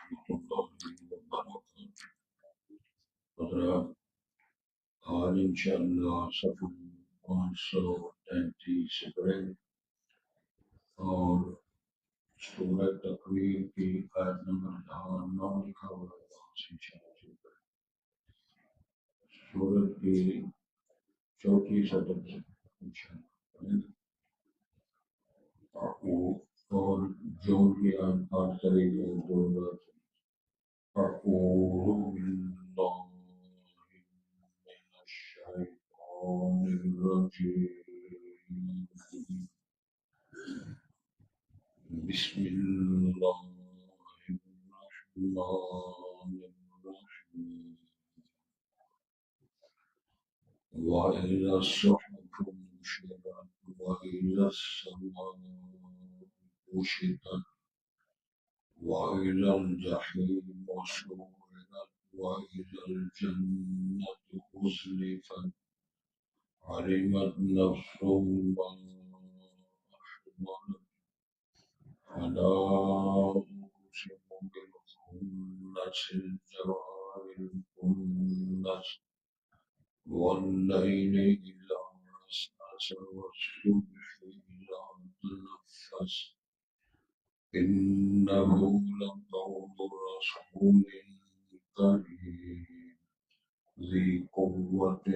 ورحمۃ اللہ وبرکاتہ۔ حضرات، آج انشاءاللہ صفحہ 533 ہے اور سورہ تکویر کی آیت نمبر 9 لکھا ہوا ہے، وہاں سے انشاءاللہ شروع کریں۔ سورت کی چوتھی صدر سے انشاءاللہ پڑھیں گے اور جو بھی آج پاٹ کریں گے أعوذ بالله من الشيطان الرجيم بسم الله الرحمن الرحيم وإذا الصحف نشرت وإذا السماء كشطت وإذا الجحيم سعرت وإذا الجنة أزلفت علمت نفس ما أحضرت فلا أقسم بالخنس الجوار الكنس والليل إذا عسعس والصبح إذا تنفس إنه لقول رسول كريم ذي قوة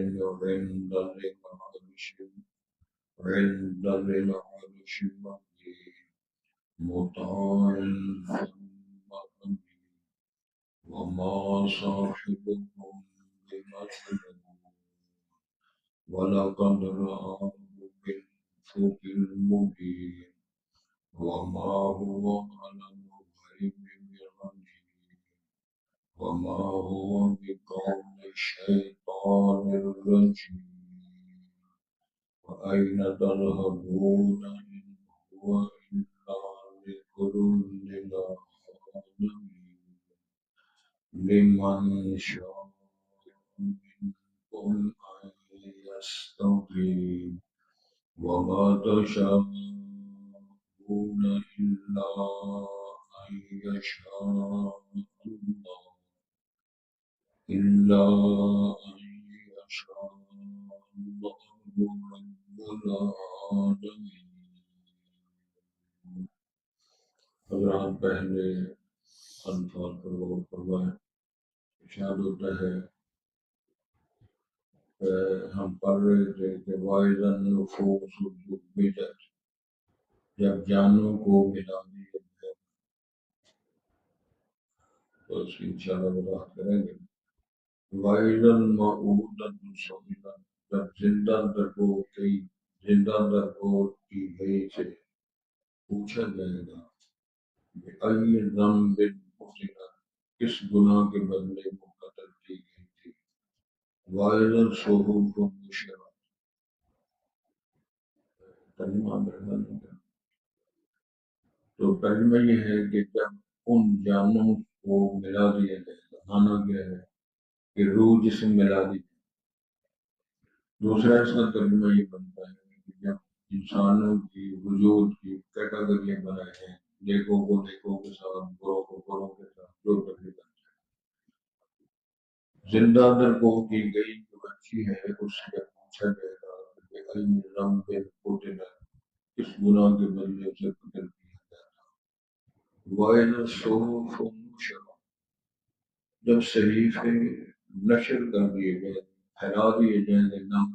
عند العرش مكين مطاع ثم أمين وما صاحبكم بمجنون ولقد رآه بالأفق المبين وما هو على الغيب بضنين وما هو بقول الشيطان الرجيم وأين تذهبون إن هو إلا ذكر للعالمين لمن شاء منكم أن يستقيم وما تشاءون إلا أن يشاء الله رب العالمين۔ حضرات، پہلے الفاظ پر غور فرمائیں۔ ارشاد ہوتا ہے کہ ہم پڑھ رہے تھے کہ وَإِذَا النُّفُوسُ زُوِّجَتْ، جب جانوں کو ملا دیا گیا، تو اس کی انشاءاللہ وضاحت کریں گے۔ وَإِذَا الْمَوْءُودَةُ سُئِلَتْ، جب زندہ درگور کی گئی سے پوچھا جائے گا بِأَيِّ ذَنبٍ قُتِلَتْ، کس گناہ کے بدلے وہ قتل کی گئی تھی۔ وَإِذَا الصُّحُفُ نُشِرَتْ، ترجمہ تو ترجمہ یہ ہے کہ جب ان جانوں کو ملا دیا جائے گا، مانا گیا ہے کہ روح جسم ملا دی جائے۔ دوسرا اس کا ترجمہ یہ بنتا ہے کہ جب انسانوں کی وجود کی کیٹاگریاں بنائے ہیں، نیکوں کو نیکوں کے ساتھ، بروں کو بروں کے ساتھ، جو تکلیف بن جائے۔ زندہ درگور کی گئی جو بچی ہے اس سے پوچھا جائے گا کہ أَيِّ ذَنبٍ قُتِلَتْ، کس گناہ کے بدلے سے قتل کیا گیا تھا۔ وَإِذَا الصُّحُفُ نُشِرَتْ، جب صحیفے نشر کر دیے گئے، پھیلا دیے جائیں گے، نام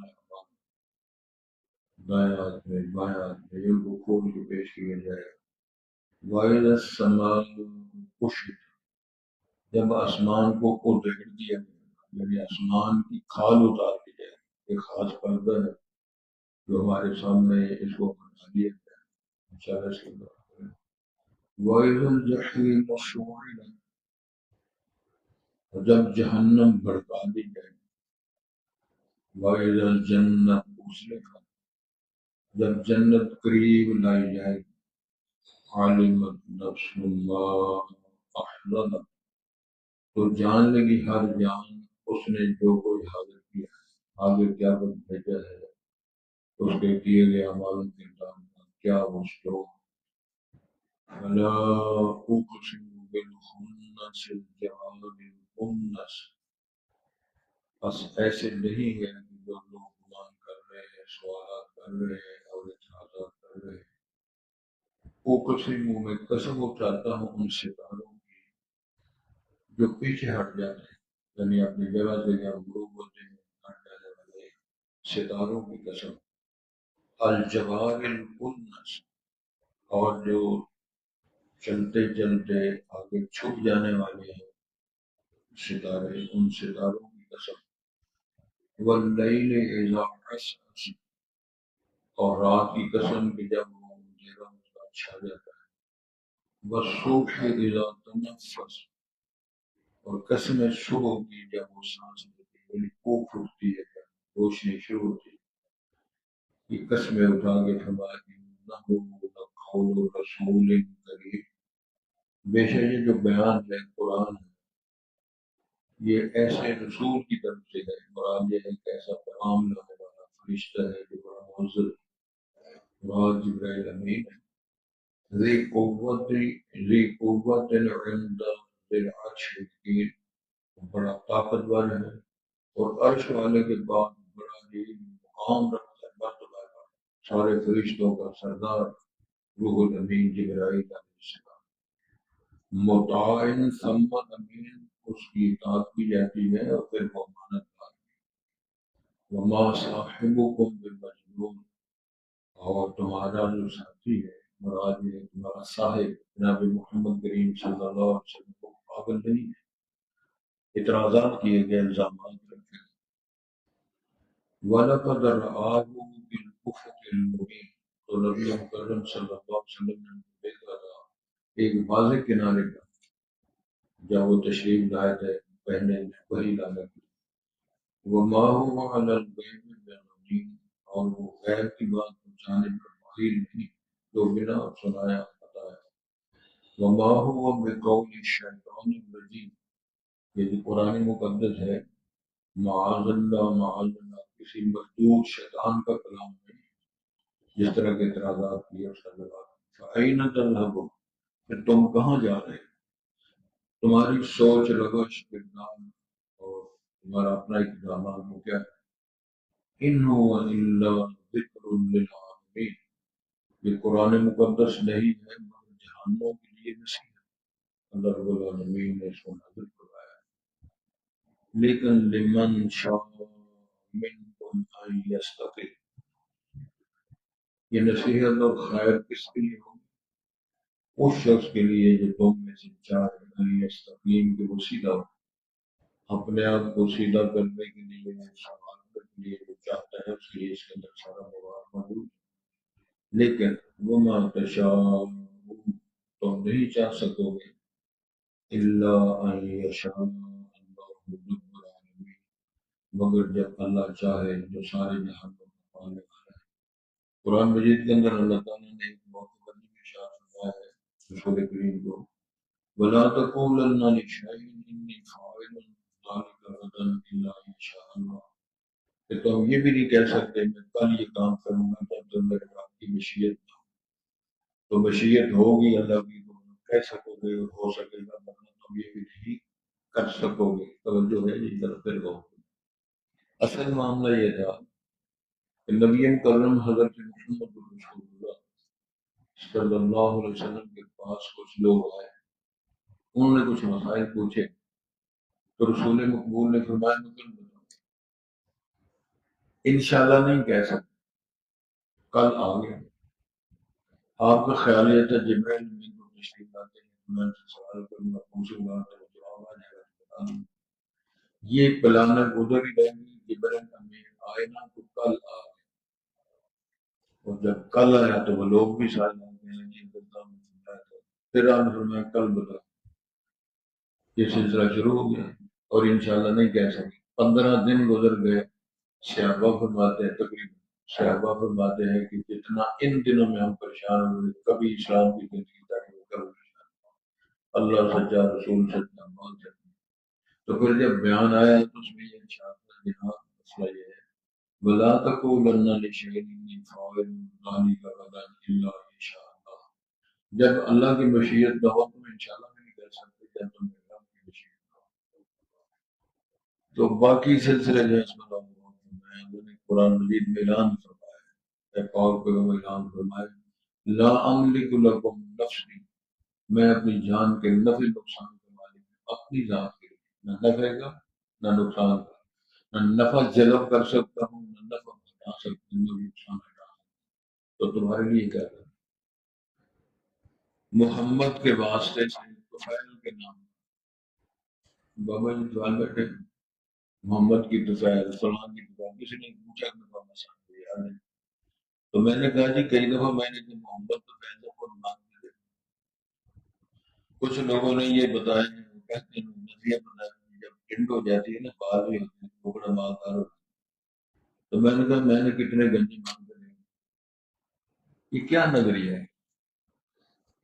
دائیں ہاتھ میں بائیں ہاتھ میں ان کو کھول کے پیش کیا جائے گا۔ وَإِذَا السَّمَاءُ كُشِطَتْ، جب آسمان کو ادھیڑ دیا گیا، یعنی آسمان کی کھال اتار دی جائے، ایک خاص پردہ ہے جو ہمارے سامنے اس کو بنا دیا گیا ہے، انشاءاللہ اس کے بعد کریں۔ وَإِذَا الْجَحِيمُ سُعِرَتْ، جب جہنم بھڑکا دی جائے۔ وَإِذَا الْجَنَّةُ أُزْلِفَتْ، جب جنت قریب لائی جائے۔ عَلِمَتْ نَفْسٌ مَا أَحْضَرَتْ، تو جان لگی ہر جان اس نے جو کوئی حاضر کیا ہے، حاضر کیا کچھ بھیجا ہے، اس کے کیے گئے اعمال کے کیا وہ اسٹور۔ فَلَا أُقْسِمُ بالخنس الجوار الخنس، بس ایسے نہیں ہے کہ جو لوگ گمان کر رہے ہیں، سوالات کر رہے ہیں اور اعتراضات کر رہے ہیں، وہ کسی منہ میں قسم اٹھاتا ہوں ان ستاروں کی جو پیچھے ہٹ جاتے ہیں، یعنی اپنی جگہ سے جب غروب ہوتے ہیں ہٹ جانے والے ستاروں کی قسم، الجوار الکنس، اور جو چلتے چلتے آگے چھپ جانے والے ہیں ستارے، ان ستاروں کی قسم، واللیل اذا عسعس، اور رات کی قسم کہ جب وہ اندھیرا اس کا چھا جاتا ہے، والصبح اذا تنفس، اور قسم صبح کی جب وہ سانس لیتی ہے، یعنی پھونک اٹھتی ہے، روشنی شروع ہوتی ہے، یہ قسمیں اٹھا کے فرمایا کہ انہ لقول رسول کریم، بے شک یہ جو بیان ہے قرآن ہے، یہ ایسے رسول کی طرف سے ہے، مراد یہ ہے کہ ایسا پیغام لانے والا فرشتہ ہے جو بڑا معزز، مراد جبرائیل امین ہے، ذی قوت عند ذی العرش مکین، بڑا طاقتور ہے اور عرش والے کے بعد بڑا ہی مقام رکھتا ہے، مرتبہ کا، سارے فرشتوں کا سردار، روح الامین جبرائیل علیہ السلام، مطاع ثم امین، اس کی اطاعت کی جاتی ہے اور پھر وہ امانت دار، وما صاحبکم بمجنون، اور تمہارا جو ساتھی ہے، مراد یہ تمہارا صاحب جناب محمد کریم صلی اللہ علیہ وسلم کو پاگل نہیں ہے، اعتراضات کیے گئے، الزامات رکھے، وَلَقَدْ رَآهُ بِالْأُفُقِ الْمُبِينِ، تو نبی مکرم صلی اللہ علیہ وسلم نے دیکھا تھا ایک واضح کنارے کا، جب وہ تشریف لائے تھے پہلے وہی لانے کی، وَمَا هُوَ عَلَى الْغَيْبِ بِضَنِينٍ، اور وہ غیب کی بات پہنچانے پر ماہر نہیں جو بنا سنایا بتایا، وَمَا هُوَ بِقَوْلِ الشَّيْطَانِ الرَّجِيمِ، یہ جو قرآن مقدس ہے، معاذ اللہ کسی مردود شیطان کا کلام نہیں، جس طرح کے اعتراضات کیے اس کا جواب، فَأَيْنَ تَذْهَبُونَ، پھر تم کہاں جا رہے، تمہاری سوچ روش کردار اور تمہارا اپنا اقدامات وہ کیا ہے، ان هو الا ذکر للعالمین، یہ قرآن مقدس نہیں ہے مگر جہانوں کے لیے نصیحت، اللہ رب العالمین نے اس کو نازل کروایا، لیکن لمن شاء منکم ان یستقیم، یہ نصیحت اور خیر کس کے لیے ہوگی، اس شخص کے لیے جو تم میں سے چاہے ان یستقیم کہ وہ سیدھا ہو، اپنے آپ کو سیدھا کرنے کے لیے، سنبھالنے کے لیے جو چاہتا ہے اس کے لیے اس کے اندر سارا مواد موجود ہے، لیکن وما تشاءون، تم نہیں چاہ سکو گے، الا ان یشاء اللہ رب العالمین، مگر جب اللہ چاہے جو سارے جہانوں کا پالنے والا ہے، قرآن مجید کے اندر اللہ تعالیٰ نے ایک موقع پر بھی ارشاد فرمایا ہے رسول کریم کو، وَلَا تَقُولَنَّ لِشَيْءٍ إِنِّي فَاعِلٌ ذَلِكَ غَدًا إِلَّا إِنْ شَاءَ اللَّهُ، کہ تم یہ بھی نہیں کہہ سکتے میں کل یہ کام کروں گا جب تم میرے رب کی مشیت نہ ہو، تو مشیت ہوگی اللہ کی تو تم کہہ سکو گے اور ہو سکے گا، ورنہ تم یہ بھی نہیں کر سکو گے، توجہ ہے جس طرف پھر ہو۔ اصل معاملہ یہ تھا کہ نبی مکرم حضرت محمد رسول اللہ صلی اللہ علیہ وسلم کے پاس کچھ لوگ آئے، انہوں نے کچھ مسائل پوچھے، تو رسول مقبول نے فرمایا میں کل بتاؤں، انشاءاللہ نہیں کہہ سکتے، کل آ گیا، آپ کا خیال یہ تھا جبرائیل امین کو تشریف لاتے ہیں، میں ان سے سوال کروں گا، پوچھوں گا تو جواب آ جائے گا تو بتا دوں گا، یہ پلانر ادھر ہی رہیں گی، جبرائیل امین آئے نا تو کل آ گئے، اور جب کل آیا تو وہ لوگ بھی ساتھ آ گئے، جی بتا پھر آپ نے فرمایا کل بتا، یہ سلسلہ شروع ہو گیا اور انشاءاللہ نہیں کہہ سکے، 15 دن گزر گئے، صحابہ فرماتے ہیں تقریباً صحابہ فرماتے ہیں کہ جتنا ان دنوں میں ہم پریشان ہوئے کبھی اسلام کی زندگی تاکہ کبھی اللہ سچا رسول سچا بات سچا، تو پھر جب بیان آیا تو اس میں یہ انشاءاللہ جناب مسئلہ یہ ہے، وَلَا تَقُولَنَّ لِشَيْءٍ إِنِّي فَاعِلٌ ذَلِكَ غَدًا إِلَّا إِنْ شَاءَ اللَّهُ، جب اللہ کی مشیت نہ ہو تو انشاءاللہ نہیں کہہ سکتے، جنتوں میں رب کی نشین ہو۔ تو باقی سلسلے جو ہے اس میں اللہ نے قرآن مجید میں اعلان فرمایا ہے، ایک اور کوئی اعلان فرمایا لا املک لکم نفسی، میں اپنی جان کے نفع نقصان کے مالک ہوں، اپنی ذات کے لیے نہ نفع کا نہ نقصان کا، نہ نفع جلب کر سکتا ہوں نہ نفع ہٹا سکتا ہوں نہ نقصان ہٹا سکتا ہوں۔ تو تمہارے لیے کیا کریں؟ محمد کے واسطے سے طفیل کے نام، بابا جی سوال بیٹھے محمد کی طفیل فلاں کی طفیل، کسی نے پوچھا کہ بابا صاحب کو یاد ہے؟ تو میں نے کہا جی کئی دفعہ میں نے کہ محمد طفیل کو خود مانگ لے، کچھ لوگوں نے یہ بتایا ہے، وہ کہتے ہیں نظریہ بتایا کہ جب ٹھنڈ ہو جاتی ہے نا بال بھی ہوتے ہیں تو بڑا مالدار ہوتا ہے۔ تو میں نے کہا میں نے کتنے گنجے مانگ لے، یہ کیا نظریہ ہے؟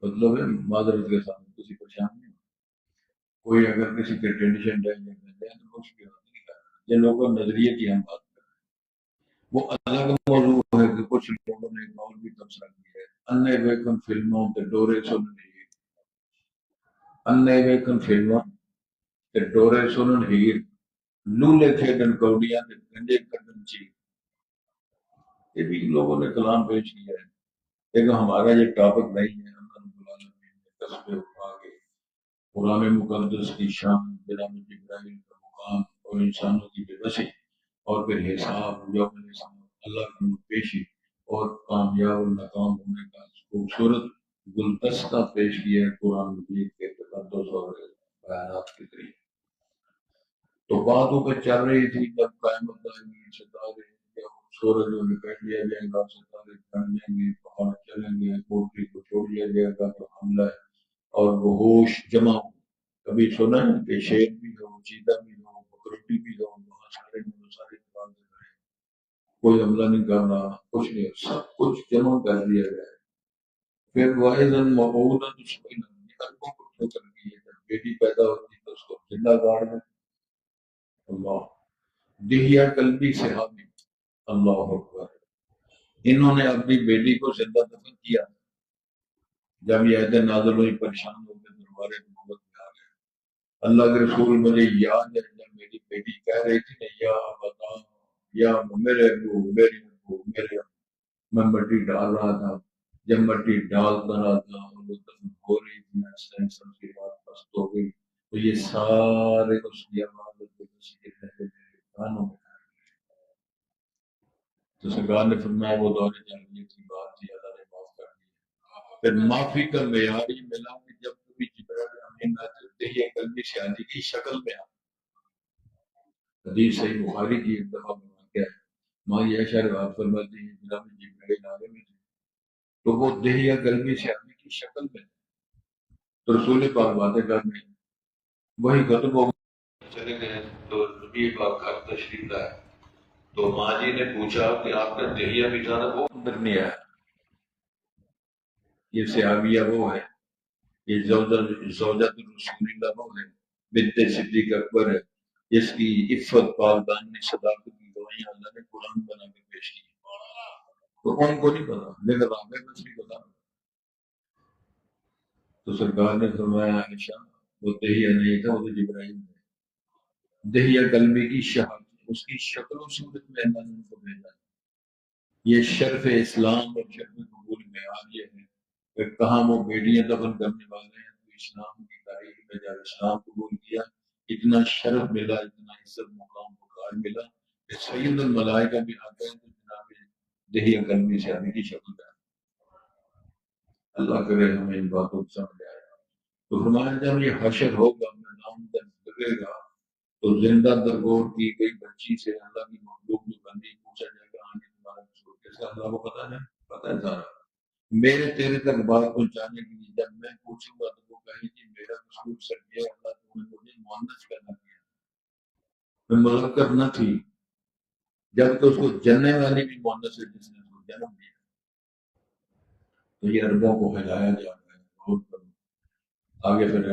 مطلب ہے معذرت کے ساتھ کسی پریشان نہیں ہو، کوئی اگر کسی کے ٹینشن ہے یا گنجے ہیں تو کچھ بھی نہیں کرنا، یہ لوگوں نظریے کی ہم بات کریں، وہ الگ موضوع ہے کہ کچھ لوگوں نے ایک اور بھی تبصرہ کیا ہے انے ویکن فلموں کے ڈورے سنن ہیر، انے ویکن فلموں کے ڈورے سنن ہیر، لولے کھیڈن کوڑیاں کے گنجے کڈن چی، یہ بھی لوگوں نے کلام پیش کیا ہے۔ لیکن ہمارا یہ ٹاپک نہیں ہے، اللہ رب العالمین نے قصبے اٹھا کے قرآن مقدس کی شان، جناب جبرائیل کا مقام اور انسانوں کی بے بسی اور پھر حساب یوم الحساب، اللہ کی پیشی اور کامیاب اور ناکام ہونے کا خوبصورت گلدستہ پیش کیا ہے قرآن مجید کے تقدس اور بیانات کے ذریعے۔ تو باتوں پہ چل رہی تھی جب قیامت دائمی ستارے یا سورج کو لپیٹ لیا جائے گا، ستارے چڑھ جائیں گے، پہاڑ چلیں گے، پوٹری کو چھوڑ دیا جائے گا تو حملہ ہے اور وہ ہوش جمع ہو۔ کبھی سنا ہے کہ شیر بھی ہو، چیتا بھی ہو، بکروٹی بھی ہو، بہت سارے سارے کوئی حملہ نہیں کر رہا، کچھ نہیں، سب کچھ جمع کر دیا گیا ہے۔ پھر واحد مقبولا اربوں کو ٹھوکر دی ہے، جب بیٹی پیدا ہوتی ہے تو اس کو زندہ گاڑ دیں۔ اللہ دہیا قلبی صحابی، اللہ اکبر، انہوں نے اپنی بیٹی کو زندہ دفن کیا، جب یہ عہد نازل ہوئی پریشان ہو کے دربار محمد میں آ گئے۔ اللہ کے رسول مجھے یاد ہے جب میری بیٹی کہہ رہی تھی نا یا بتا یا میرے ابو میرے ابو میرے ابو، میں مٹی ڈال رہا تھا، جب مٹی ڈالتا رہا تھا اور وہ دفن ہو رہی تھی، ایسا کی بات پست ہو گئی تو یہ سارے اس کی آواز میرے کانوں میں، تو سرکار نے فرمایا وہ دور جاہلیت کی بات تھی، اللہ نے معاف کر دی۔ پھر معافی کا معیار یہ ملا کہ جب کبھی جبرائیل امین آتے ہی قلبی سیادی کی شکل میں آ، حدیث صحیح بخاری کی ایک دفعہ واقعہ ہے، ماں عائشہ روایت فرماتی ہے جناب جبرائیل آگے میں تھے تو وہ دہیا قلبی سیادی کی شکل میں تو رسول پاک باتیں کرنے، وہی ختم ہو چلے گئے تو نبی پاک گھر تشریف لائے تو ماں جی نے پوچھا کہ آپ کا دہیا بھی تھا نا وہ اندر نہیں آیا۔ یہ صحابیہ وہ ہے، یہ زوجت رسول اللہ وہ ہے، بنت صدیق اکبر ہے، جس کی عفت پاکدانی صداقت کی گواہیاں اللہ نے قرآن بنا کے پیش کی، تو ان کو نہیں پتا لیکن رابع بس نہیں پتا۔ تو سرکار نے فرمایا عائشہ وہ دہیا نہیں تھا، وہ تو جبرائیل ہے، دہیا قلبی کی شہادت، اس کی شکل و صورت میں اللہ نے ان کو بھیجا۔ یہ شرف اسلام اور شرف قبول معیار یہ ہے کہ کہاں وہ بیٹیاں دفن کرنے والے ہیں تو اسلام کی تاریخ میں جب اسلام قبول کیا اتنا شرف ملا، اتنا عزت مقام وقار ملا کہ سید الملائکہ بھی آتے ہیں تو جناب دہیا قلبی سے آنے کی شکل ہے۔ اللہ کرے ہمیں ان باتوں کو سمجھ آئے۔ تو فرمایا جب یہ حشر ہوگا، میدان جب لگے گا تو زندہ درگور کی گئی بچی سے اللہ کی مخلوق میں بندی پوچھا جائے گا آنے تمہارا رسول کیسا، اللہ کو پتا ہے، پتا ہے سارا، میرے تیرے تک بات پہنچانے کے لیے جب میں پوچھوں گا تو وہ کہے گی میرا رسول سر یہ اللہ تم نے مجھے مؤنث کرنا کیا، میں مذکر نہ تھی، جب کہ اس کو جننے والی بھی مؤنث ہے جس نے اس کو جنم دیا۔ تو یہ عربوں کو ہلایا جا رہا ہے، غور کرو آگے پھر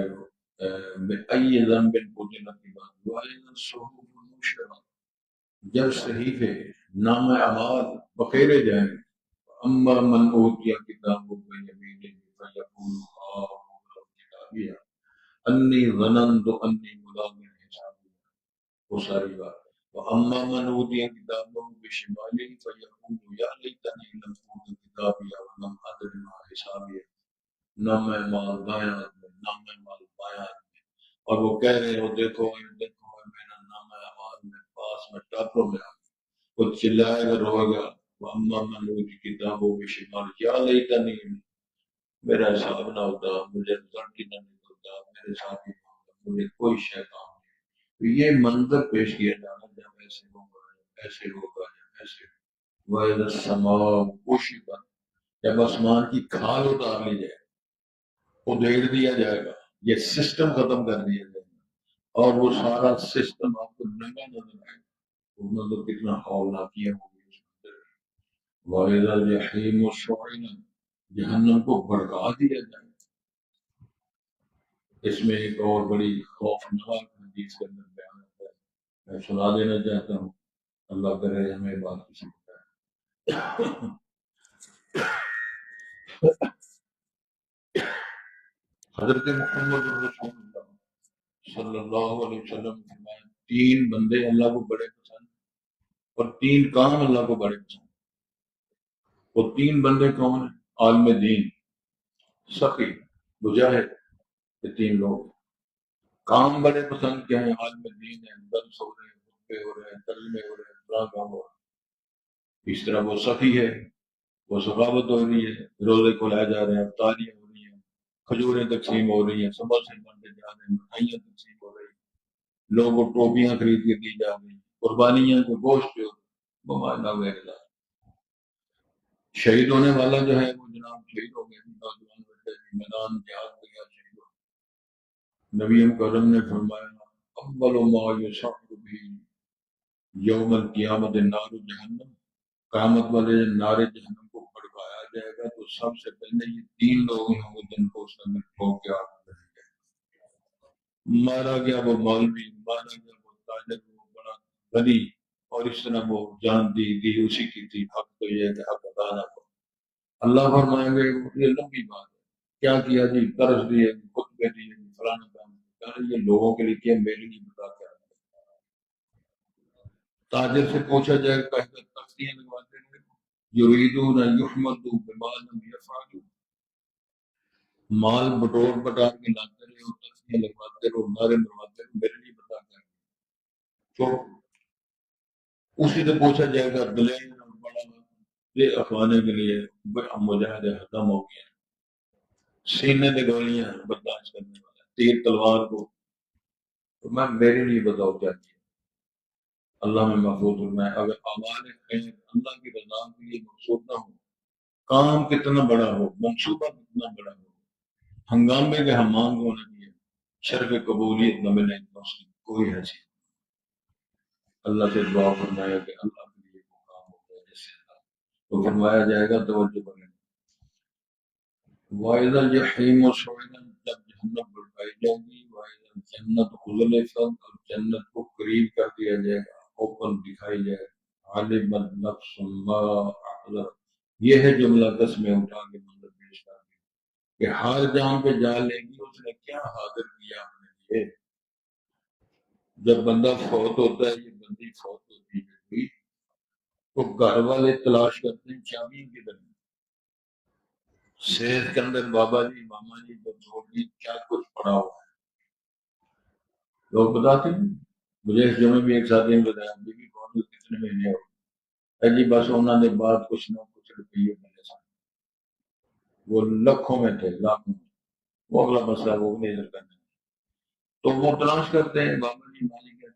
ای ذنب قتل کی بات ہوا ہے، صحف نشرت، جب صحیفے نام اعمال بخیرے جائیں، اما من اوتیا کتابہ بیمینہ فیقول ہاؤم اقرؤا کتابیہ، انی ظننت انی ملاق حسابی، وہ ساری بات. واما من اوتی کتابه بشماله فیقول یا لیتنی لم اوت کتابیا ولم ادر ما حسابی، نہ میں مال دایاں میں نہ میں مال بایاں میں، اور وہ کہہ رہے ہو دیکھو دیکھو میرا نام اعمال میں پاس میں ٹاپوں میں آ، وہ چلائے گا روئے گا. واما من اوتی کتابه بشماله یا لیتنی، میرا حساب نہ ہوتا، مجھے رزلٹ ہی نہ نکلتا، میرے ساتھ ہی نہ ہوتا، مجھے کوئی شے کام نہیں. تو یہ منظر پیش کیا جانا جب ایسے ہوگا، ایسے ہوگا، ایسے وَإِذَا السَّمَاءُ كُشِطَتْ، جب آسمان کی کھال اتار لی جائے، ادھیڑ دیا جائے گا، یہ سسٹم ختم کر دیا جائے گا، اور وہ سارا سسٹم آپ کو ننگا نظر آئے گا. وہ مطلب کتنا ہولناک یہ ہوگی اس منظر میں. وَإِذَا الْجَحِيمُ سُعِّرَتْ، جہنم کو بھڑکا دیا جائے گا. اس میں ایک اور بڑی خوفناک حدیث کے اندر بیان ہوتا ہے، میں سنا دینا چاہتا ہوں، اللہ کرے ہمیں بات کسی کو. حضرت محمد رسول اللہ صلی اللہ علیہ وسلم فرمائے تین بندے اللہ کو بڑے پسند، اور تین کام اللہ کو بڑے پسند. وہ تین بندے کون ہیں؟ عالم دین، سخی، مجاہد، یہ تین لوگ. کام بڑے پسند کیا ہیں؟ عالم دین ہے، درس ہو رہے ہیں، خطبے ہو رہے ہیں، ترجمے ہو رہے ہیں، فلاں کام ہو رہا ہے. اس طرح وہ سخی ہے، وہ ثقافت ہو رہی ہے، روزے کھلائے جا رہے ہیں، افطاریاں ہو رہی ہیں، کھجوریں تقسیم ہو رہی ہیں، سبز سے بنتے جا رہے ہیں، مٹھائیاں تقسیم ہو رہی ہیں، لوگوں کو ٹوپیاں خرید کے دی جا رہی ہیں، قربانیاں کو گوشت جو بمانا وغیرہ. شہید ہونے والا جو ہے وہ جناب شہید ہو گئے، نوجوان بچے میدان جہاد میں گیا شہید ہو. نبی کرم نے فرمایا اول ما یشع به یوم القیامت نار جہنم، قیامت والے نار جہنم کو بھڑکایا جائے گا تو سب سے پہلے یہ تین لوگ ہوں گے جن کو اس میں ٹھوک کے آگ میں ڈالیں گے. مارا گیا وہ مولوی، مارا گیا وہ تاجر، وہ بڑا غنی، اور اس طرح وہ جان دی اسی کی تھی. حق تو یہ ہے کہ حق ادا نہ ہو. اللہ فرمائیں گے یہ لمبی بات ہے، کیا کیا جی؟ قرض دیے، خطبے دیے، فلانا کام کیا. یہ لوگوں کے لیے کیا، میرے لیے بتا کیا. تاجر سے پوچھا جائے گا کہ تختیاں لگواتے ہیں، یریدون ان یحمدوا بما لم یفعلوا، مال بٹور بٹار کے لاتے رہے اور تختیاں لگواتے رہو، نعرے مرواتے رہو، میرے لیے بتا کیا. تو اسی سے پوچھا جائے گا دلیر اور بڑا یہ اخوانے کے لیے مجاہد ختم ہو گیا، سینے سے گولیاں برداشت کرنے والا، تیر تلوار کو. تو میں میرے لیے بتاؤ کیا کیا. اللہ میں محفوظ ہوں میں. اگر اعمال خیر اللہ کی رضا کے لیے مقصود نہ ہو، کام کتنا بڑا ہو، منصوبہ کتنا بڑا ہو، ہنگامے کے حمام ہونا چاہیے، شرف قبولیت نہ ملے تو اس کی کوئی حیثیت. اللہ سے دعا فرمایا کہ اللہ کے لیے وہ کام ہو گیا جس سے اللہ تو فرمایا جائے گا. توجہ کریں. وَإِذَا الْجَحِيمُ سُعِّرَتْ، جب جہنم بھڑکائی جائے گی. وَإِذَا الْجَنَّةُ أُزْلِفَتْ، اور جنت کو قریب کر دیا جائے گا، اوپن دکھائی جائے گا. عَلِمَتْ نَفْسٌ مَا أَحْضَرَتْ، یہ ہے جملہ قسمیں اٹھا کے مطلب پیش کر دی کہ ہر جان پہ جا لے گی اس نے کیا حاضر کیا اپنے لیے. جب بندہ فوت ہوتا ہے، یہ بندی فوت ہوتی ہے کوئی، تو گھر والے تلاش کرتے ہیں چابی کدھر ہے. صحت کے اندر بابا جی ماما جی جب چھوڑی کیا کچھ پڑا ہوا ہے. لوگ بتاتے ہیں. مجھے اس جمعے بھی ایک ساتھی نے بتایا بیوی کون کتنے مہینے ہو جی، بس انہوں نے بعد کچھ نہ کچھ روپیے میرے ساتھ، وہ لکھوں میں تھے، لاکھوں میں. وہ اگلا مسئلہ وہ نہیں ادھر کرنا. تو وہ تلاش کرتے ہیں بابا جی مالی کیا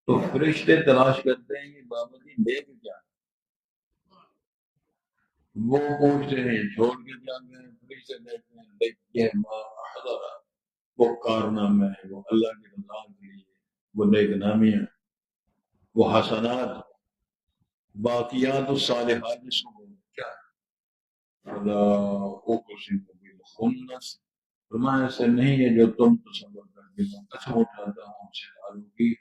تو فرشتے تلاش کرتے ہیں کہ بابا جی لے کے کیا. وہ پوچھتے ہیں چھوڑ کے کیا گئے، فرشتے دیکھتے ہیں دیکھتے ہیں ماں حضرہ، وہ کارنامہ ہے، وہ اللہ کی رضا کے لیے، وہ نیک نامیاں، وہ حسنات، باقیات الصالحات جس کو کیا ہے. فلا اقسم بالخنس، فرمایا سے نہیں ہے جو تم تصور کرتے ہو، قسم اٹھاتا ہوں سے حالوں کی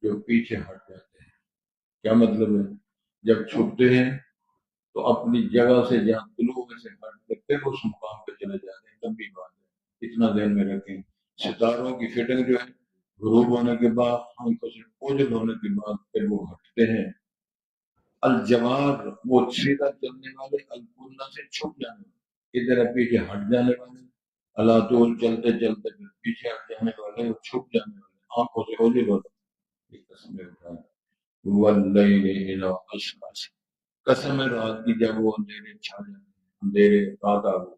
جو پیچھے ہٹ جاتے ہیں. کیا مطلب ہے؟ جب چھپتے ہیں تو اپنی جگہ سے جہاں طلوع سے ہٹ کے پھر اس مقام پہ چلے جاتے ہیں. لمبی بات ہے، اتنا ذہن میں رکھیں. ستاروں کی فٹنگ جو ہے غروب ہونے کے بعد آنکھوں سے اوجھل ہونے کے بعد پھر وہ ہٹتے ہیں. الجوار وہ سیدھا چلنے والے، الکنہ سے چھپ جانے والے، ادھر پیچھے ہٹ جانے والے، اللہ طول چلتے چلتے پھر پیچھے ہٹ جانے والے اور چھپ جانے والے، آنکھوں سے اوجھل ہوتے ہیں. یہ قسمیں اٹھائیں. واللیل اذا عسعس، قسم ہے رات کی جب وہ اندھیرے چھا جاتے ہیں، اندھیرے رات آ گئی.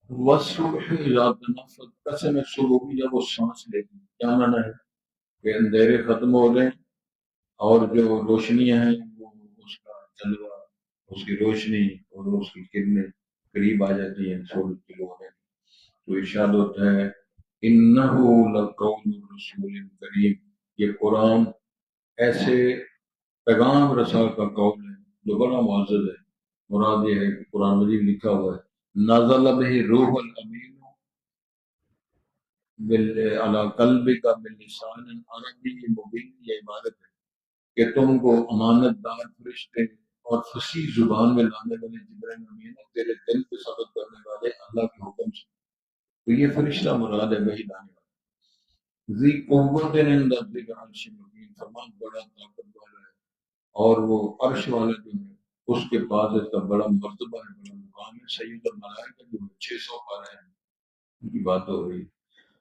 والصبح اذا تنفس، قسم ہے صبح کی جب وہ سانس لیتی ہے. کیا مانا ہے کہ اندھیرے ختم ہو گئے اور جو روشنیاں ہیں وہ اس کا جلوہ، اس کی روشنی اور اس کی کرنیں قریب آ جاتی ہیں سورج کی روح میں. تو ارشاد ہوتا ہے انہو لقول رسول کریم، یہ قرآن ایسے پیغام رسال کا قول ہے جو بڑا معزز ہے. مراد یہ ہے کہ قرآن مجید لکھا ہوا ہے نازل بہ روح الامین علی قلبک بلسان عربی مبین. یہ عبادت ہے کہ تم کو امانت دار فرشتے اور فصیح زبان میں لانے والے جبرائیل امین تیرے دل پہ ثبت کرنے والے اللہ کے حکم سے. تو یہ فرشتہ مراد ہے وہی لانے والا. ذی قوت عند ذی عرش مبین، فرمان بڑا طاقت والا ہے اور وہ عرش والا جو ہے اس کے پاس اس کا بڑا مرتبہ ہے، بڑا مقام ہے. سید الملائکہ جو 600 پارے ہیں ان کی بات ہو رہی ہے.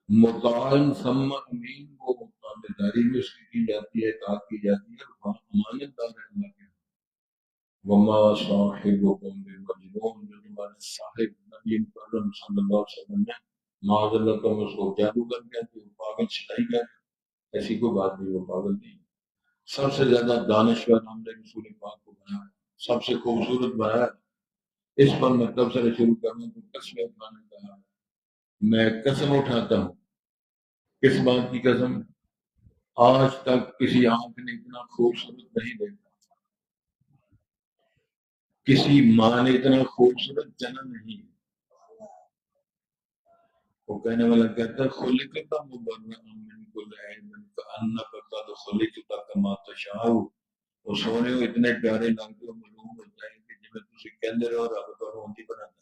مطاعن ثم امین، وہ تابعداری میں اس کی جاتی ہے، اطاعت کی جاتی ہے، اور امانت دار ہے اللہ کے. وما صاحبکم بمجنون، جو تمہارے صاحب نبی مکرم صلی اللہ علیہ وسلم نے معاذ اللہ تم اس کو جادو کر گیا کہ وہ پاگل چلائی گیا. ایسی کوئی بات نہیں، وہ پاگل نہیں. سب سے زیادہ دانشور ہم نے رسول پاک کو بنایا، سب سے خوبصورت بنایا. اس پر میں تبصرہ شروع کروں تو قسم اٹھانے کا، میں قسم اٹھاتا ہوں. کس بات کی قسم؟ آج تک کسی آنکھ نے اتنا خوبصورت نہیں دیکھا، کسی ماں نے اتنا خوبصورت جنا نہیں. وہ کہنے والا کہتا ہے خلقت مبرأ من کل عیب کأنک قد خلقت کما تشاء. وہ سونے ہو اتنے پیارے لگتے ہو، معلوم ہوتا ہے کہ جب تسی کہندے رہو رب تو ہونی بناتا.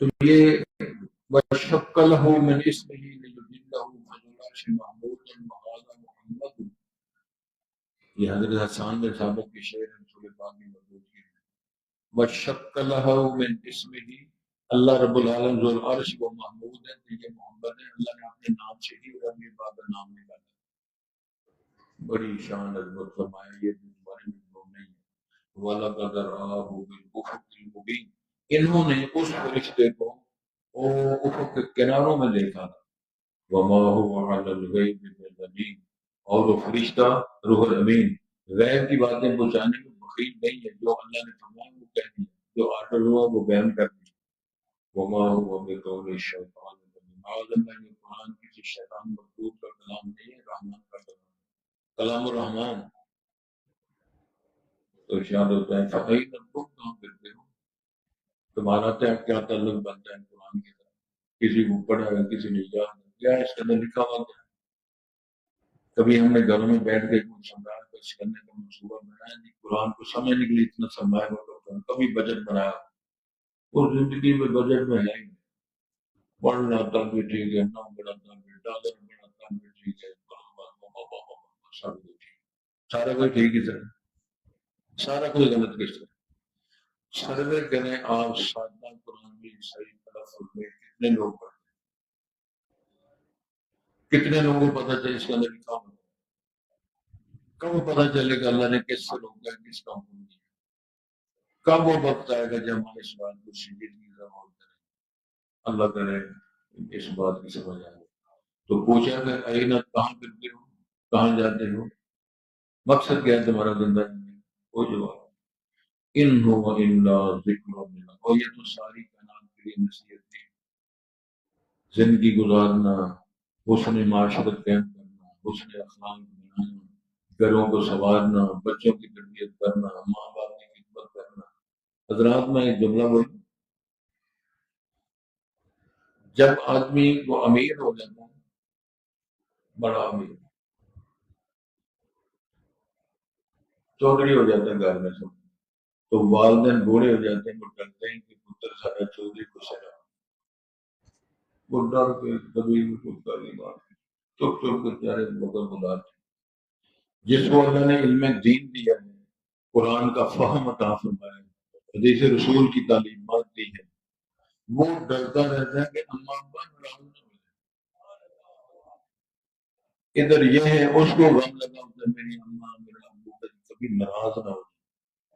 تو یہ وشق له من اسمه ليجله فجلاش محمود مقال محمد. یہ حضرت حسان بن ثابت کی شعر ہے رسول پاک کی موجود کی. وشق له من اسمه، اللہ رب العالمین ذو العرش و محمود ہے، یہ محمد ہے، اللہ نے اپنے نام سے ہی رب پاک کا نام نکالا. بڑی شان عظمت فرمایا. یہ بارے میں وہ نہیں ہے. وَلَقَدْ رَآهُ بِالْأُفُقِ الْمُبِينِ، انہوں نے اس فرشتے کو وہ افق کے کناروں میں دیکھا تھا. وَمَا هُوَ عَلَى الْغَيْبِ بِضَنِينٍ، اور وہ فرشتہ روح الامین غیب کی باتیں پہنچانے میں بخیل نہیں ہے. جو اللہ نے فرمایا وہ کہہ دیا، جو آرڈر ہوا وہ بیان کر دیا. وَمَا هُوَ بِقَوْلِ الشَّيْطَانِ الرَّجِيمِ، معاذ اللہ، یہ قرآن کسی شیطان مردود کا کلام نہیں ہے، رحمان کا کلام الرحمان. تو ارشاد ہوتا ہے فَأَيْنَ تُمْ، کہاں پھرتے ہو؟ تمہارا کیا تعلق بنتا ہے قرآن کے ساتھ؟ کسی کو پڑھا ہے، کسی نے یاد ہے، کیا اس کے اندر لکھا ہوا ہے؟ کبھی ہم نے گھروں میں بیٹھ کے کچھ سمجھا کچھ کرنے کا منصوبہ بنایا نہیں، قرآن کو سمجھنے کے لیے اتنا سرمایہ ہوتا ہے، کبھی بجٹ بنایا اور زندگی میں بجٹ میں ہے ہی نہیں. پڑھنا تب بھی ٹھیک ہے، نہ پڑھا تب بھی، ڈالر پڑھا تب بھی ٹھیک ہے، سب کچھ ٹھیک، سارا کوئی ٹھیک ہی سر، سارا کوئی غلط کس طرح. سروے کریں آپ سادہ قرآن کی صحیح تلفظ میں کتنے لوگ پڑھتے ہیں، کتنے لوگوں کو پتہ چلے اس کے اندر لکھا ہوا ہے؟ کب پتہ چلے گا اللہ نے کس سے روکا ہے، کس کا حکم دیا؟ کب وہ وقت آئے گا جب ہم اس بات کو سنجیدگی سے غور کریں؟ اللہ کرے اس بات کی سمجھ آئے. تو پوچھا کہ اینا، کہاں پھرتے ہو، کہاں جاتے ہو، مقصد کیا ہے تمہارا زندگی میں؟ وہ جواب ان هو الا ذکر من، اور یہ تو ساری کائنات کے لیے نصیحت تھی. زندگی گزارنا، حسن معاشرت قائم کرنا، حسن اخلاق بنانا، گھروں کو سنوارنا، بچوں کی تربیت کرنا، ماں باپ کی خدمت کرنا. حضرات میں ایک جملہ بولوں، جب آدمی وہ امیر ہو جاتا ہے، بڑا امیر، چودھری ہو جاتا ہے گھر میں سب، تو والدین بوڑھے ہو جاتے ہیں، وہ ڈرتے ہیں کہ پتر سارا چودھری کو سرا. وہ ڈر کے کبھی کچھ کر نہیں بات چپ چپ کے چارے بغل بلاتے جس کو اللہ نے علم دین دیا ہے، قرآن کا فہم عطا فرمایا ہے، حدیث رسول کی تعلیمات دی ہے، وہ ڈرتا رہتا ہے کہ اماں ابا ناراض نہ ہو جائے۔ ادھر یہ ہے اس کو غم لگا ہوتا ہے میری اماں میرا ابو کبھی ناراض نہ ہو جائے،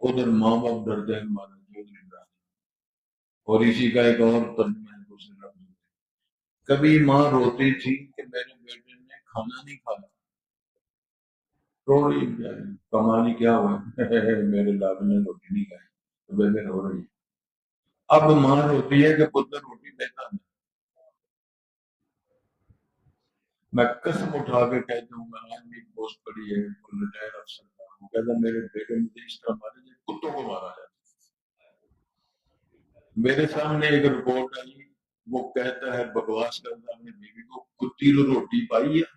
ادھر ماں باپ ڈرتے ہیں ہمارا جو ناراض۔ اور اسی کا ایک اور ترجمہ ہے دوسرے لفظ میں، کبھی ماں روتی تھی کہ میرے بیٹے نے کھانا نہیں کھایا، رو رہی بیچاری، کمانی کیا ہوا میرے لال نے روٹی نہیں کھائی تو بیٹے رو رہی ہے۔ اب ماں روتی ہے کہ پتر روٹی دیتا نہیں۔ میں قسم اٹھا کے کہتا ہوں، میں آج بھی پوسٹ پڑی ہے ریٹائر افسر کا، وہ کہتا میرے بیٹے مجھے اس طرح مارے جائے کتوں کو مارا جائے۔ میرے سامنے ایک رپورٹ آئی، وہ کہتا ہے بکواس کرتا ہے اپنی بیوی کو کتی رو روٹی پائی ہے،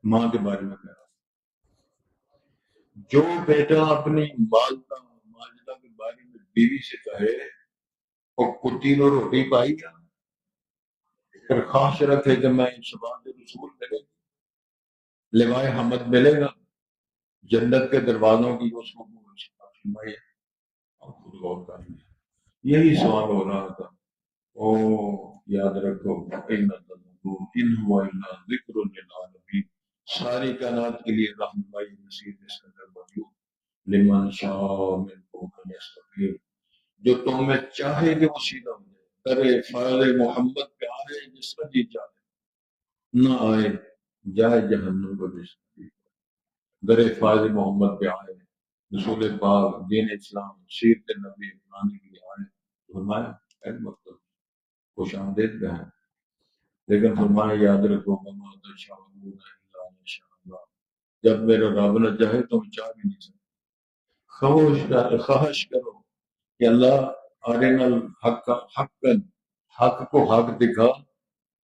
ماں کے بارے میں کہہ رہا جو بیٹا اپنی والدہ ماجدہ کے بارے میں بیوی سے کہے اور کتی رو روٹی پائی ہے، پھر خواہش رکھے کہ میں شفاعت رسول ملے گی، لوائے حمد ملے گا، جنت کے دروازوں کی اس کو فرمائے، اور خود غور کریں گے۔ یہی سوال ہو رہا تھا۔ او یاد رکھو ان هو الا ذکر للعالمین، ساری کائنات کے لیے رہنمائی نصیب اس کے اندر موجود، لمن شاء منکم ان یستقیم، جو تم میں چاہے کہ وہ سیدھا ہو جائے، کرے فعل محمد پہ آئے جس کا جی چاہے، نہ آئے جائے جہنم کو جس کا جی، در فائز محمد پہ آئے، رسول پاک دین اسلام سیرت نبی بنانے کے لیے آئے، فرمایا ہے مطلب خوش آمدید کہیں، لیکن فرمایا یاد رکھو وما تشاءون الا ان شاء اللہ، جب میرا رب نہ چاہے تو چاہ بھی نہیں سکتے۔ خواہش کرو کہ اللہ ارنا الحق حقا، حق کو حق دکھا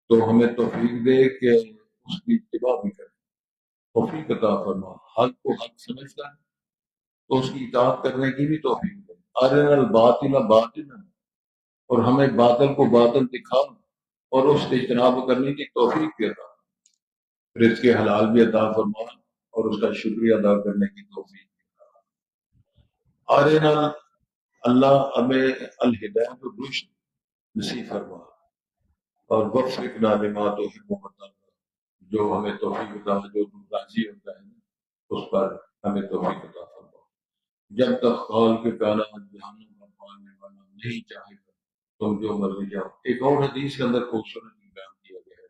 تو ہمیں توفیق دے کہ اس کی اتباع بھی کریں، توفیق عطا فرما، حق کو حق سمجھتا ہے تو اس کی اطاعت کرنے کی بھی توفیق دے، ارنا الباطل باطلا، اور ہمیں باطل کو باطل دکھا اور اس سے اجتناب کرنے کی توفیق دیتا، رزق حلال بھی عطا فرما اور اس کا شکریہ ادا کرنے کی توفیق دیتا۔ ارنا اللہ ہمیں الہدایت و رشد نصیب فرما، اور وفقنا لما تحب وترضى، جو ہمیں توفیق عطا جو تو راضی ہوتا ہے اس پر ہمیں توفیق عطا فرما، جب تک خال کے کائنات جہانوں کا پالنے والا نہیں چاہے گا تم جو مرضی جاؤ۔ ایک اور حدیث کے اندر خوبصورت بیان کیا گیا ہے،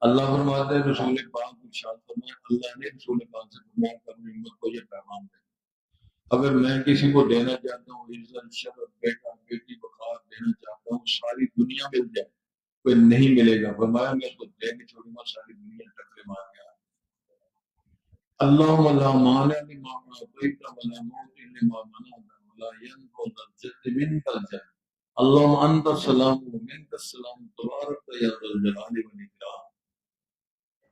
اللہ فرماتے ہیں رسول پاک کو ارشاد فرمایا، اللہ نے رسول پاک سے فرمایا کہ اپنی امت کو یہ پیغام دے، اگر میں کسی کو دینا چاہتا ہوں عزت شرف بیٹا بیٹی وقار دینا چاہتا ہوں ساری دنیا مل جائے کوئی نہیں ملے گا، فرمایا میں اس کو دے کے چھوڑوں گا ساری دنیا ٹکرے مار گیا۔ اللہم لا مانع لما اعطیت ولا معطی لما منعت ولا ينفع ذا الجد منك الجد، اللہم انت السلام ومنک السلام تبارک یا ذا الجلال والاکرام۔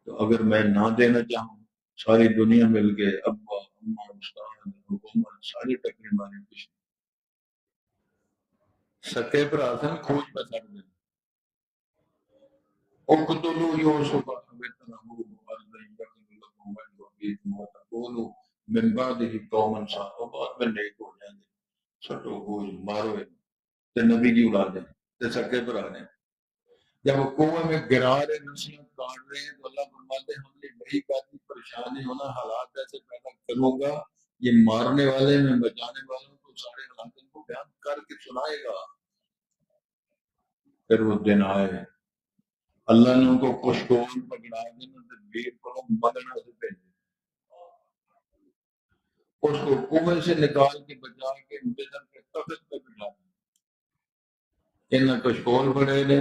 تو اگر میں نہ دینا چاہوں ساری دنیا مل کے ابا اما استاد حکومت ساری ٹکرے مارے کچھ سکے پر آسن کھوج پہ کر دیں، اقتلوا یوسف وابتغوا ارض یخل لكم وجه ابيكم وتكونوا من بعده قوما صالحین، بعد میں نیک ہو جائیں گے، چھٹو کھوج مارو تے نبی کی اولاد ہے تے سکے پر آ رہے ہیں، جب وہ کنویں میں گرا رہے نسلیں کاٹ رہے ہیں تو اللہ فرماتے ہیں ہم نے وہی کافی پریشانی ہونا حالات ایسے پیدا کروں گا، یہ مارنے والے میں بچانے والوں کو سارے حالات کو بیان کر کے سنائے گا۔ پھر وہ دن آئے اللہ نے ان کو خوشگوار پکڑا دینا تدبیر کرو مدنہ سے بھیجے، اس کو کنویں سے نکال کے بچا کے بدر کے تخت پہ بٹھا دیا، ان کشکول بڑے نے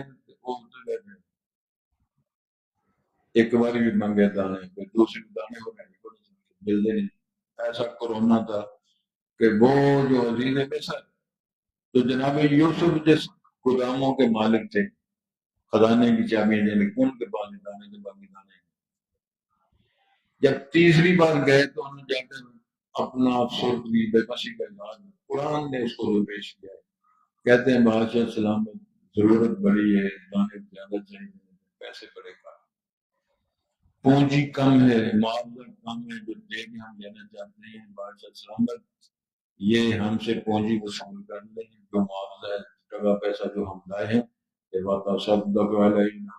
ایک بار بھی منگے دانے پھر دوسری دانے ہو گئے ملتے نہیں، ایسا کورونا تھا کہ وہ جو عزیز مصر تو جناب یوسف جس گوداموں کے مالک تھے خزانے کی چابیاں جن ان کے پاس دانے کے باقی دانے، جب تیسری بار گئے تو انہوں نے جا کر اپنا افسردگی بے بسی کا اظہار قرآن نے اس کو جو پیش کیا ہے، کہتے ہیں بادشاہ سلام ضرورت بڑی ہے، دانے زیادہ چاہیے، پیسے بڑے کا، پونجی کم ہے، معاوضہ کم ہے، جو دے کے ہم لینا چاہتے ہیں بادشاہ سلامت یہ ہم سے پونجی وصول کر لیں، جو معاوضہ ہے ٹکا پیسہ جو ہم لائے ہیں یہ واقع سب دکھوالا ہی نہ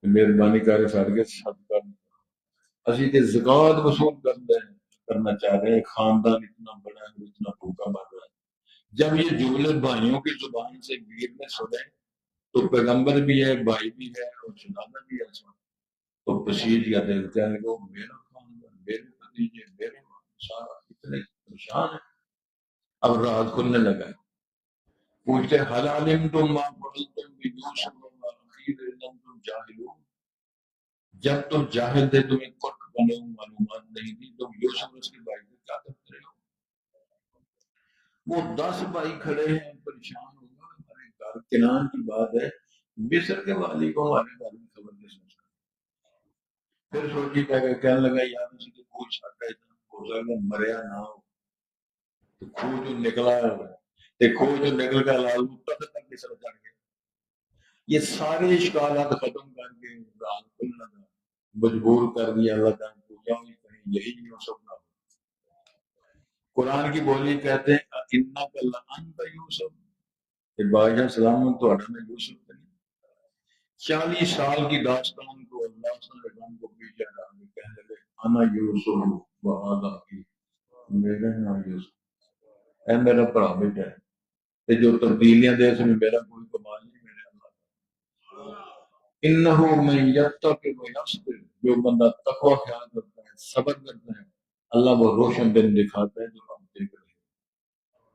مہربانی کر سارے سب کر اسی کے زکوٰۃ وصول کرنا چاہ رہے ہیں، خاندان اتنا بڑا ہے، اتنا بھوکا مر رہا ہے۔ جب یہ جملے بھائیوں کی زبان سے گیر میں سنے تو پیغمبر بھی ہے، بھائی بھی ہے اور جنازہ بھی ہے، تو بشیر یا دل کہنے کو میرا خاندان، میرے بھتیجے، میرے سارا اتنے پریشان ہے۔ اب رات کھلنے لگا ہے، پوچھتے حل علمتم ما فعلتم بیوسف واخیہ اذ انتم جاہلون، جب تم جاہل تھے تمہیں کچھ بنے معلومات نہیں تھی، تم یوسف اس کے بھائی کو کیا کرتے رہے ہو؟ وہ 10 بھائی کھڑے ہیں، پریشان ہو گئے، ہمارے گھر کنان کی بات ہے، مصر کے والی کو ہمارے گھر میں خبر نہیں سمجھا۔ پھر سوچی کہنے لگا یار اسی کو کوئی شک ہے ہو سکتا مریا نہ ہو، تو کھو جو نکلا ہے، کھو جو نکل کا لال قدر تک کی سر چڑھ گیا، یہ سارے اشکالات ختم کر کے رات کھلنا تھا، مجبور کر دیا اللہ تعالیٰ کو، کہیں یہی یوسف نہ ہو۔ قرآن کی بولی کہتے ہیں انک لانت یوسف، کہ بادشاہ سلام تو میں یوسف نہیں۔ 40 سال کی داستان کو اللہ صلی اللہ علیہ کو پیچھے ڈال کے کہنے لگے انا یوسف وہذا اخی، میرا نام یوسف اے میرا بڑا بیٹا ہے، کہ جو تبدیلیاں دے اس میں میرا کوئی کمال نہیں، میرے اللہ انہ من یتق ویصبر، جو بندہ تقوی خیال کرتا ہے صبر کرتا ہے اللہ وہ روشن دن دکھاتا ہے جو ہم دیکھ رہے ہیں۔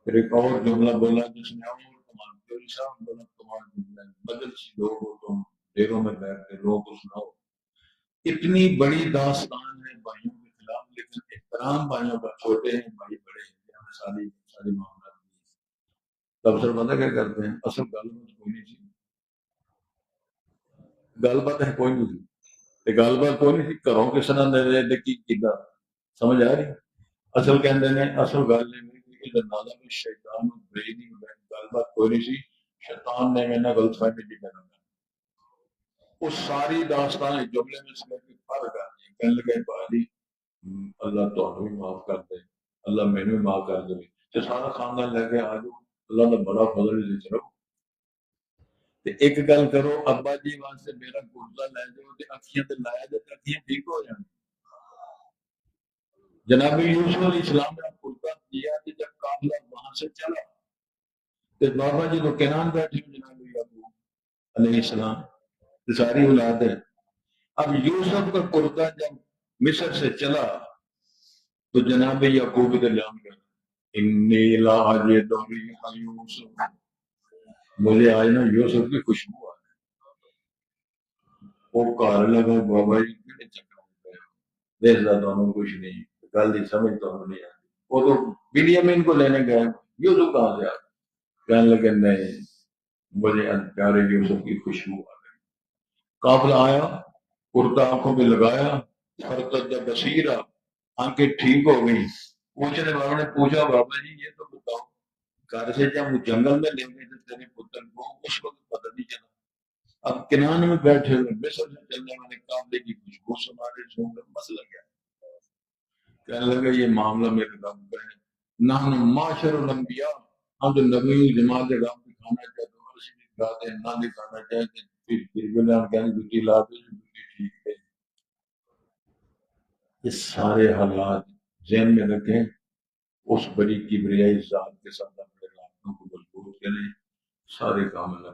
پھر ایک اور جملہ بولا جس نے اور کمال کیا، شام بنا کمال جملہ بدل سی لوگ ہو تم ڈیروں میں بیٹھ کے لوگ کو سناؤ۔ اتنی بڑی داستان ہے بھائیوں کے خلاف، لیکن احترام بھائیوں کا چھوٹے ہیں بھائی بڑے ہیں، ساری معاملات تب سر پتہ کیا کرتے ہیں، اصل گل بات کوئی نہیں تھی، گل بات ہے کوئی نہیں تھی، گل بات کوئی نہیں تھی، گھروں کس طرح دے کی کیدا سمجھ آ رہی، اصل کہندے نے اصل گل یہ کہ نالا میں شیطان برینی گل بات کوئی نہیں سی، شیطان نے میں نے غلط فہمی دی کرنا، وہ ساری داستان جملے میں سے فرق آ گئی، کہنے لگے بھائی اللہ تو بھی معاف کر دے، اللہ میں نے بھی معاف کر دے، تو سارا خاندان لے کے آ جاؤ، اللہ کا بڑا فضل دے چلو، ایک گل کرو ابا جی واسطے میرا گردہ لے جاؤ تے اکھیاں تے لایا تے اکھیاں ٹھیک ہو جائیں۔ جناب یوسف علیہ السلام نے گردہ دیا کہ جب قافلہ وہاں سے چلا تو بابا جی تو کنان بیٹھے جناب یعقوب علیہ السلام ساری اولاد ہے، اب یوسف کا گردہ جب مصر سے چلا تو جناب یعقوب کے جان گیا انی لا اجد ریح یوسف، مجھے آج نا یوسف کی خوشبو آ وہ گھر لگا بابا جی کہڑے چکر میں پے دیکھتا تو کچھ نہیں، گل کی سمجھ تو نہیں آتی، وہ تو بنیامین کو لینے گئے، یوسف کہاں سے آ کہنے لگے نہیں مجھے پیارے یوسف کی خوشبو آ گئی، قافلہ آیا کرتا آنکھوں پہ لگایا، فرقت جب بصیرہ آنکھیں ٹھیک ہو گئی، پوچھنے والوں نے پوچھا بابا جی یہ تو بتاؤ گھر سے جب وہ جنگل میں لے گئے تھے تیرے پتر کو اس وقت پتہ نہیں چلا، اب کنان میں بیٹھے ہوئے مصر سے چلنے والے قافلے کی خوشبو سنارے سن کر مسئلہ کیا، کہنے لگا یہ معاملہ میرے رب کا ہے، نحن معاشر الانبیاء، ہم جو نبیوں کی جماعت کے رب دکھانا چاہتے ہیں اسی دکھاتے ہیں، نہ دکھانا چاہتے پھر بلا کہنے جوتی لا دے جوتی ٹھیک ہے۔ یہ سارے حالات ذہن میں رکھیں، اس بڑی کبریائی ذات کے ساتھ اپنے رابطوں کو مضبوط کریں، سارے کام اللہ